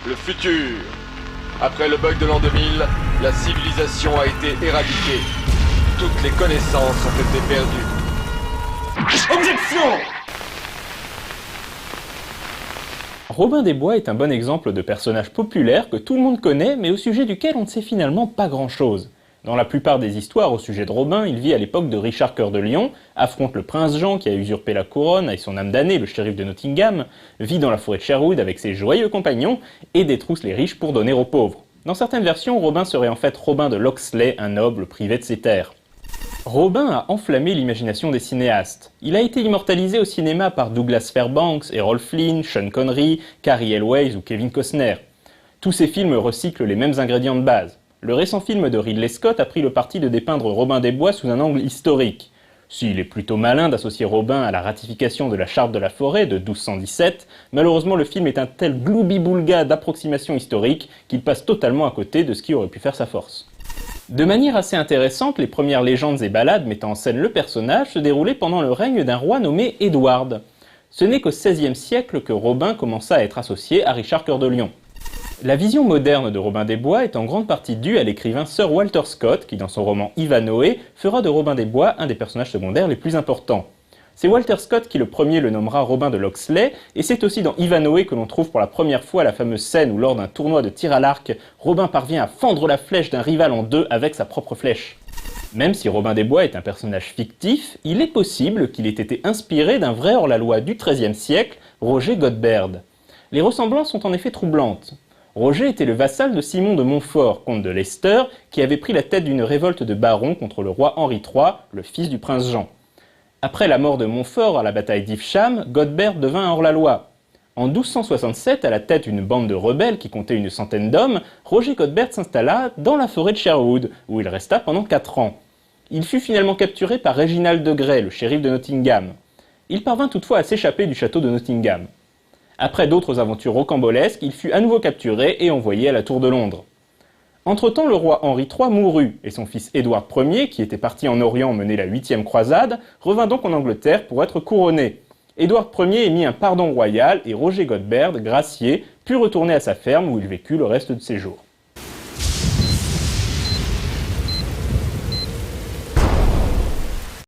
le futur. Après le bug de l'an 2000, la civilisation a été éradiquée. Toutes les connaissances ont été perdues. Objection! Robin des Bois est un bon exemple de personnage populaire que tout le monde connaît, mais au sujet duquel on ne sait finalement pas grand-chose. Dans la plupart des histoires au sujet de Robin, il vit à l'époque de Richard Cœur de Lion, affronte le prince Jean qui a usurpé la couronne avec son âme damnée, le shérif de Nottingham, vit dans la forêt de Sherwood avec ses joyeux compagnons et détrousse les riches pour donner aux pauvres. Dans certaines versions, Robin serait en fait Robin de Locksley, un noble privé de ses terres. Robin a enflammé l'imagination des cinéastes. Il a été immortalisé au cinéma par Douglas Fairbanks, Errol Flynn, Sean Connery, Cary Elwes ou Kevin Costner. Tous ces films recyclent les mêmes ingrédients de base. Le récent film de Ridley Scott a pris le parti de dépeindre Robin des Bois sous un angle historique. S'il est plutôt malin d'associer Robin à la ratification de la Charte de la Forêt de 1217, malheureusement le film est un tel gloubi-boulga d'approximation historique qu'il passe totalement à côté de ce qui aurait pu faire sa force. De manière assez intéressante, les premières légendes et ballades mettant en scène le personnage se déroulaient pendant le règne d'un roi nommé Édouard. Ce n'est qu'au XVIe siècle que Robin commença à être associé à Richard Cœur de Lion. La vision moderne de Robin des Bois est en grande partie due à l'écrivain Sir Walter Scott qui, dans son roman Ivanhoe, fera de Robin des Bois un des personnages secondaires les plus importants. C'est Walter Scott qui le premier le nommera Robin de Locksley, et c'est aussi dans Ivanhoe que l'on trouve pour la première fois la fameuse scène où lors d'un tournoi de tir à l'arc, Robin parvient à fendre la flèche d'un rival en deux avec sa propre flèche. Même si Robin des Bois est un personnage fictif, il est possible qu'il ait été inspiré d'un vrai hors-la-loi du XIIIe siècle, Roger Godberd. Les ressemblances sont en effet troublantes. Roger était le vassal de Simon de Montfort, comte de Leicester, qui avait pris la tête d'une révolte de barons contre le roi Henri III, le fils du prince Jean. Après la mort de Montfort à la bataille d'Ivesham, Godberd devint un hors-la-loi. En 1267, à la tête d'une bande de rebelles qui comptait une centaine d'hommes, Roger Godberd s'installa dans la forêt de Sherwood, où il resta pendant 4 ans. Il fut finalement capturé par Réginald de Grey, le shérif de Nottingham. Il parvint toutefois à s'échapper du château de Nottingham. Après d'autres aventures rocambolesques, il fut à nouveau capturé et envoyé à la Tour de Londres. Entre-temps, le roi Henri III mourut, et son fils Édouard Ier, qui était parti en Orient mener la 8e croisade, revint donc en Angleterre pour être couronné. Édouard Ier émit un pardon royal et Roger Godberd, gracié, put retourner à sa ferme où il vécut le reste de ses jours.